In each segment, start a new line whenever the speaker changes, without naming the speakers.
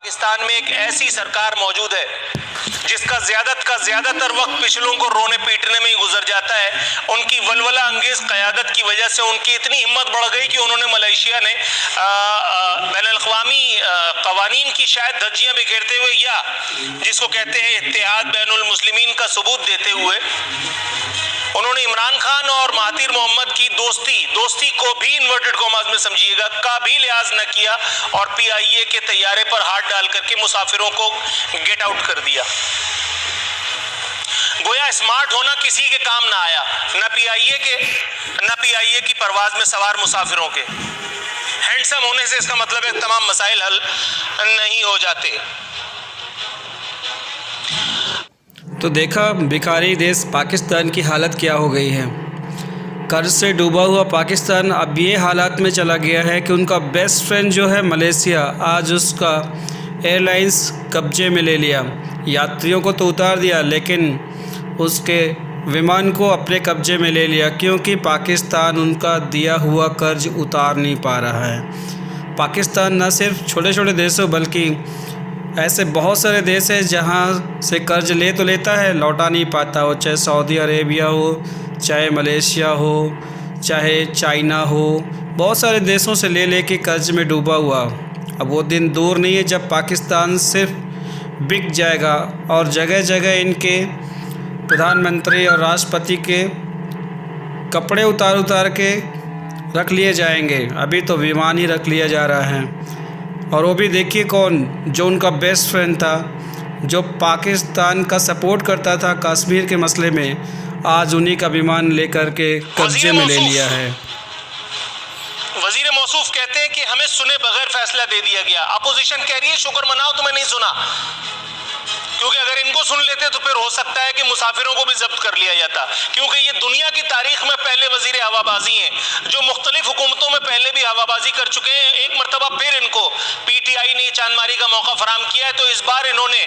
पाकिस्तान में एक ऐसी सरकार मौजूद है जिसका ज्यादातर वक्त पिछलों को रोने पीटने में ही गुजर जाता है। उनकी वलवला अंगेज क़यादत की वजह से उनकी इतनी हिम्मत बढ़ गई कि उन्होंने मलेशिया ने बैनुल-अक़वामी क़वानीन की शायद धज्जियां बिखेरते हुए या जिसको कहते हैं इत्तेहाद बैनुल मुस्लिमीन का सबूत देते हुए उन्होंने इमरान खान और महातीर मोहम्मद की दोस्ती को भी इन्वर्टेड कॉमास में समझिएगा का भी लिहाज न किया और पीआईए के तैयारे पर हाथ डाल करके मुसाफिरों को गेट आउट कर दिया। गोया स्मार्ट होना किसी के काम ना आया, न पीआईए की परवाज में सवार मुसाफिरों के। हैंडसम होने से इसका मतलब है तमाम मसाइल हल नहीं हो जाते।
तो देखा भिखारी देश पाकिस्तान की हालत क्या हो गई है। कर्ज से डूबा हुआ पाकिस्तान अब ये हालात में चला गया है कि उनका बेस्ट फ्रेंड जो है मलेशिया, आज उसका एयरलाइंस कब्जे में ले लिया। यात्रियों को तो उतार दिया लेकिन उसके विमान को अपने कब्जे में ले लिया, क्योंकि पाकिस्तान उनका दिया हुआ कर्ज उतार नहीं पा रहा है। पाकिस्तान न सिर्फ छोटे छोटे देशों बल्कि ऐसे बहुत सारे देश हैं जहाँ से कर्ज ले तो लेता है, लौटा नहीं पाता हो। चाहे सऊदी अरेबिया हो, चाहे मलेशिया हो, चाहे चाइना हो, बहुत सारे देशों से ले के कर्ज में डूबा हुआ। अब वो दिन दूर नहीं है जब पाकिस्तान सिर्फ बिक जाएगा और जगह जगह इनके प्रधानमंत्री और राष्ट्रपति के कपड़े उतार के रख लिए जाएंगे। अभी तो विमान ही रख लिया जा रहा है। और वो भी देखिए कौन, जो उनका बेस्ट फ्रेंड था, जो पाकिस्तान का सपोर्ट करता था कश्मीर के मसले में, आज उन्हीं का विमान लेकर के कब्जे में ले लिया है।
वजीर मौसूफ कहते हैं कि हमें सुने बगैर फैसला दे दिया गया। अपोजिशन कह रही है शुक्र मनाओ तुम्हें नहीं सुना, क्योंकि अगर इनको सुन लेते तो फिर हो सकता है कि मुसाफिरों को भी जब्त कर लिया जाता। क्योंकि ये दुनिया की तारीख में पहले वजीर हवाबाजी हैं जो मुख्तलिफ हुकूमतों में पहले भी हवाबाजी कर चुके हैं। एक मरतबा फिर इनको पीटीआई ने चांदमारी का मौका फराम किया है, तो इस बार इन्होंने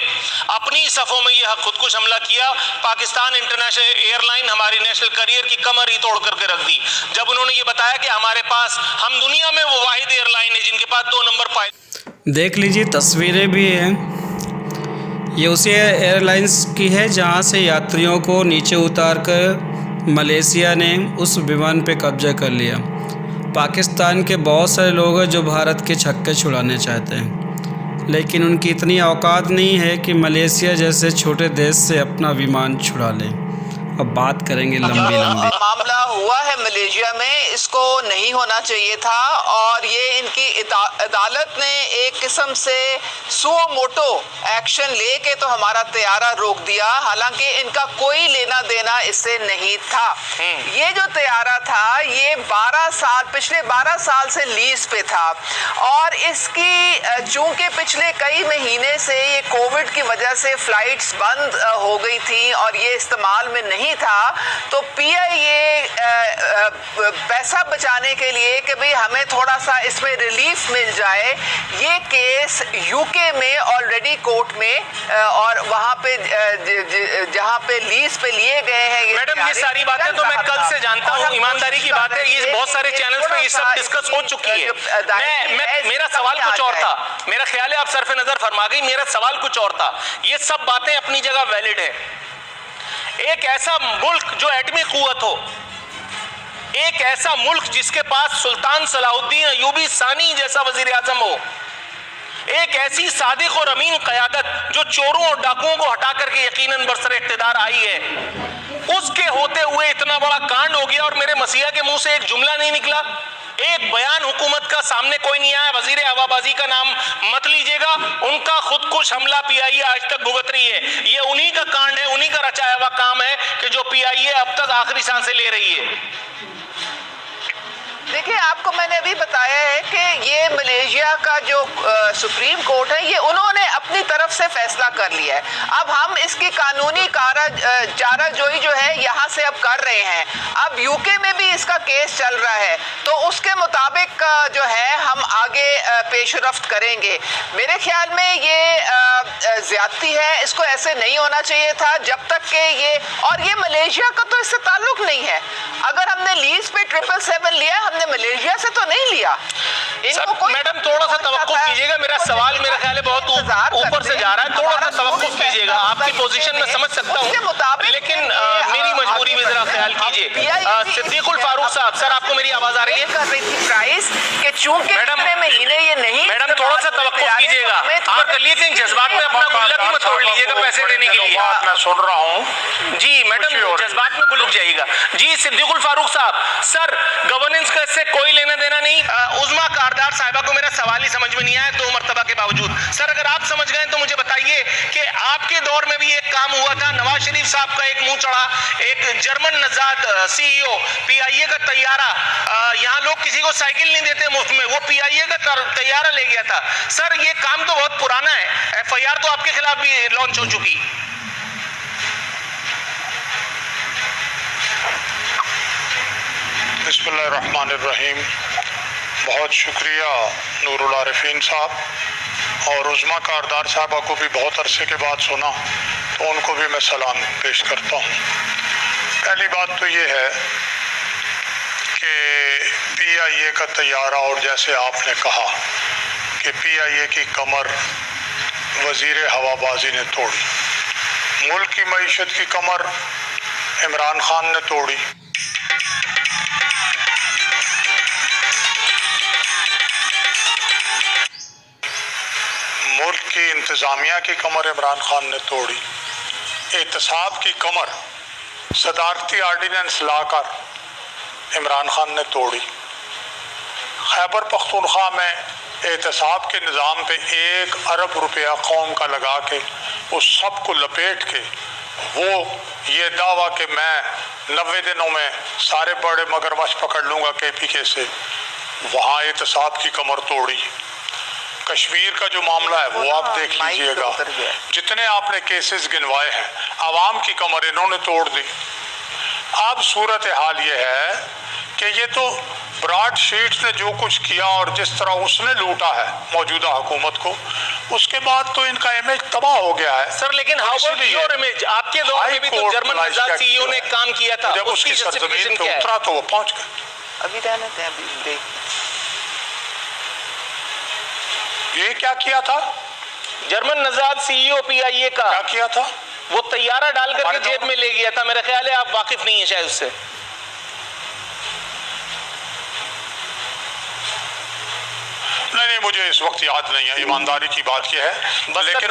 अपनी सफ़ों में यह खुदकुश हमला किया। पाकिस्तान इंटरनेशनल एयरलाइन हमारी नेशनल करियर की कमर ही तोड़ करके रख दी जब उन्होंने ये बताया कि हमारे पास, हम दुनिया में वो वाहिद एयरलाइन है जिनके पास 2 नंबर पाए।
देख लीजिए तस्वीरें भी हैं, ये उसी एयरलाइंस की है जहां से यात्रियों को नीचे उतारकर मलेशिया ने उस विमान पे कब्जा कर लिया। पाकिस्तान के बहुत सारे लोग हैं जो भारत के छक्के छुड़ाने चाहते हैं, लेकिन उनकी इतनी औकात नहीं है कि मलेशिया जैसे छोटे देश से अपना विमान छुड़ा लें। अब बात करेंगे लंबी
मामला हुआ है मलेशिया में, इसको नहीं होना चाहिए था और ये इनकी अदालत ने एक किस्म से सुओ मोटो एक्शन लेके तो हमारा तैयारा रोक दिया, हालांकि इनका कोई लेना देना इससे नहीं था। ये जो तैयारा था ये पिछले 12 साल से लीज पे था और इसकी चूंकि पिछले कई महीने से ये कोविड की वजह से फ्लाइट्स बंद हो गई थी और ये इस्तेमाल में नहीं था, तो पीआईए पैसा बचाने के लिए कि भाई हमें थोड़ा सा इसमें रिलीफ मिल जाए, ये केस यूके में ऑलरेडी कोर्ट में और वहाँ पे जहाँ पे लीज पे लिए गए हैं।
मैडम ये सारी बातें तो मैं कल से जानता हूँ, ईमानदारी की बात है, ये बहुत सारे चैनल्स पे ये सब डिस्कस हो चुकी है। मेरा सवाल कुछ और था, मेरा ख्याल है आप सरफ नजर फरमा गई, मेरा सवाल कुछ और था। ये सब बातें अपनी जगह वैलिड है। एक ऐसा मुल्क जो एटमी कुव्वत हो, एक ऐसा मुल्क जिसके पास सुल्तान सलाहुद्दीन अय्यूबी सानी जैसा वजीर आजम हो, एक ऐसी सादिक और अमीन क़यादत जो चोरों और डाकुओं को हटा करके यकीनन बरसर इक़्तिदार आई है, उसके होते हुए इतना बड़ा कांड हो गया और मेरे मसीहा के मुंह से एक जुमला नहीं निकला, एक बयान हुकूमत का सामने कोई नहीं आया। वजीर हवाबाजी का नाम मत लीजिएगा, उनका खुदकुश हमला पीआईए आज तक भुगत रही है। ये उन्हीं का कांड है, उन्हीं का रचाया हुआ काम है कि जो पीआईए अब तक आखिरी सांसें ले रही है।
देखिए आपको मैंने अभी बताया है कि ये मलेशिया का जो सुप्रीम कोर्ट है ये उन्होंने अपनी तरफ से फैसला कर लिया है। अब हम इसकी कानूनी चाराजोई जो है यहाँ से अब कर रहे हैं। अब यूके में भी इसका केस चल रहा है, तो उसके मुताबिक जो है हम आगे पेशरफ्त करेंगे। मेरे ख्याल में ये ज्यादती है, इसको ऐसे नहीं होना चाहिए था जब तक कि ये मलेशिया का तो इससे ताल्लुक नहीं है। अगर हमने लीज पे 777 लिया, हमने मलेशिया से तो नहीं लिया।
मैडम थोड़ा सा तवक्कुफ कीजिएगा, मेरा सवाल मेरा ख्याल है बहुत जा रहा है, थोड़ा सा तवक्कुफ कीजिएगा। आपकी पोजीशन में समझ सकता हूँ, लेकिन मेरी मजबूरी में जरा ख्याल कीजिए। सिद्दीकुल फारूक साहब, सर आपको मेरी आवाज आ रही है?
कर रही थी प्राइस कि चूंकि पिछले महीने ये नहीं,
मैडम थोड़ा सा तवक्कुफ कीजिएगा। आप कर लिए कहीं जज्बात में अपना गुल्ला की मत तोड़ लीजिएगा पैसे देने के लिए।
मैं सुन रहा हूँ
जी मैडम, जज्बात में गुल जाइएगा। जी सिद्दीकुल फारूक साहब, सर गवर्नेंस का इससे कोई लेना देना नहीं। उज़्मा कारदार साहिबा को मेरा सवाल ही समझ में नहीं आया 2 मरतबा के बावजूद। सर अगर आप समझ गए तो मुझे बताइए कि आपके दौर में भी एक काम हुआ था, नवाज शरीफ साहब का एक मुंह चढ़ा, एक जर्मन नजाद CEO PIA का तैयारा, यहाँ लोग किसी को साइकिल नहीं देते मुफ्त में, वो PIA का तैयारा ले गया था। सर ये काम तो बहुत पुराना है, FIR तो आपके खिलाफ भी लॉन्च हो चुकी।
बिस्मिल्लाहिर्रहमानिर्रहीम। बहुत शुक्रिया नूरुल आरिफीन साहब, और उज़्मा कारदार साहबा को भी बहुत अरसे के बाद सुना तो उनको भी मैं सलाम पेश करता हूँ। पहली बात तो ये है कि PIA का तैयारा, और जैसे आपने कहा कि PIA की कमर वज़ीर हवाबाजी ने तोड़ी, मुल्क की मईशत की कमर इमरान खान ने तोड़ी, मुल्क की इंतज़ामिया की कमर इमरान खान ने तोड़ी, एहतसाब की कमर सदारती आर्डिनेंस लाकर इमरान खान ने तोड़ी, खैबर पख्तूनख्वा में एहतसाब के निज़ाम पे 1 अरब रुपया कौम का लगा के उस सब को लपेट के वो ये दावा कि मैं 90 दिनों में सारे बड़े मगरमच्छ पकड़ लूँगा KPK से, वहाँ एहतसाब की कमर तोड़ी। कश्मीर का जो मामला है वो आप देख लीजिएगा, जितने आपने केसेस गिनवाए हैं, आवाम की कमर इन्होंने तोड़ दी। अब सूरत हाल ये है कि ये तो ब्रॉड शीट ने जो कुछ किया और जिस तरह उसने लूटा है मौजूदा हुकूमत को, उसके बाद तो इनका इमेज तबाह हो गया है।
सर लेकिन हाउ अबाउट योर इमेज? आपके दौर में भी तो जर्मन नजाद CEO ने काम किया था,
जब उसकी सरजमीन पे उतरा तो वो पहुंच गए।
अभी रहने दें, अभी देख
ये क्या किया था?
जर्मन नजाद CEO PIA का
क्या किया था?
वो तैयारा डाल करके जेब में ले गया था। मेरा ख्याल है आप वाकिफ नहीं है शायद उससे।
नहीं, मुझे इस वक्त याद नहीं है, ईमानदारी की बात यह है। लेकिन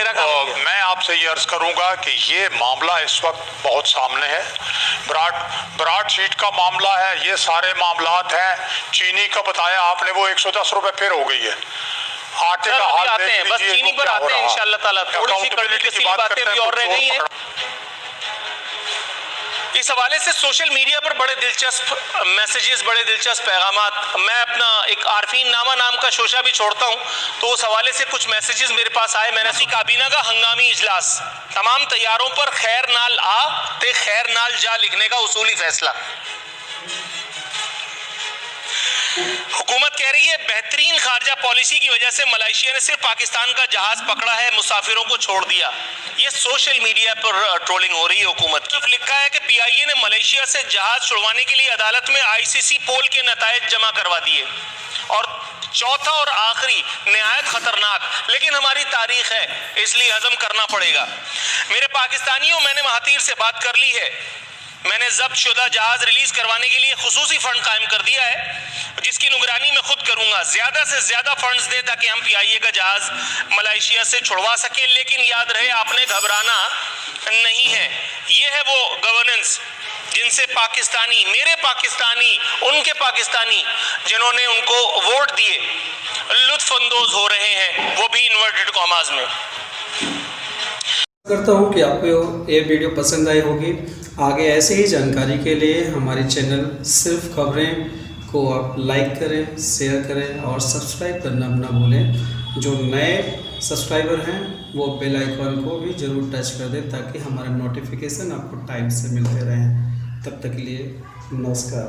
मैं आपसे ये अर्ज करूंगा कि ये मामला इस वक्त बहुत सामने है, ब्रॉड शीट का मामला है, ये सारे मामलात हैं। चीनी का बताया आपने, वो 110 रुपए फिर हो गई है। आटे का हाल
आते हैं, बस चीनी पर आते हैं इंशाअल्लाह ताला। थोड़ी सी कड़वी बातें भी और रह गई हैं। इस हवाले से सोशल मीडिया पर बड़े दिलचस्प मैसेजेस, बड़े दिलचस्प पैगामात, मैं अपना एक आरफीन नामा नाम का शोशा भी छोड़ता हूं, तो उस हवाले से कुछ मैसेजेस मेरे पास आए। मैंने काबीना का हंगामी इजलास, तमाम तैयारों पर खैर नाल आ ते खैर नाल जा लिखने का उसूली फैसला। हुकूमत कह रही है बेहतरीन खारजा पॉलिसी की वजह से मलेशिया ने सिर्फ पाकिस्तान का जहाज पकड़ा है, मुसाफिरों को छोड़ दिया। ये सोशल मीडिया पर ट्रोलिंग हो रही है हुकूमत की। लिखा है कि PIA ने मलेशिया से जहाज छुड़वाने के लिए अदालत में ICC पोल के नतायज जमा करवा दिए। और चौथा और आखिरी निहायत खतरनाक, लेकिन हमारी तारीख है इसलिए हजम करना पड़ेगा। मेरे पाकिस्तानियों, मैंने महातीर से बात कर ली है, मैंने जब्त शुदा जहाज रिलीज करवाने के लिए खुसूसी फंड कायम कर दिया है, जिसकी निगरानी मैं खुद करूंगा। ज्यादा से ज्यादा फंड्स दें ताकि हम PIA का जहाज मलेशिया से छुड़वा सके। लेकिन याद रहे, आपने घबराना नहीं है। ये है वो गवर्नेंस जिनसे पाकिस्तानी, मेरे पाकिस्तानी, उनके पाकिस्तानी जिन्होंने उनको वोट दिए, लुत्फअंदोज हो रहे हैं, वो भी इन्वर्टेड कॉमास में।
करता हूँ कि आपको ये वीडियो पसंद आई होगी। आगे ऐसे ही जानकारी के लिए हमारे चैनल सिर्फ खबरें को आप लाइक करें, शेयर करें और सब्सक्राइब करना ना भूलें। जो नए सब्सक्राइबर हैं वो बेल आइकॉन को भी ज़रूर टच कर दें ताकि हमारे नोटिफिकेशन आपको टाइम से मिलते रहें। तब तक के लिए नमस्कार।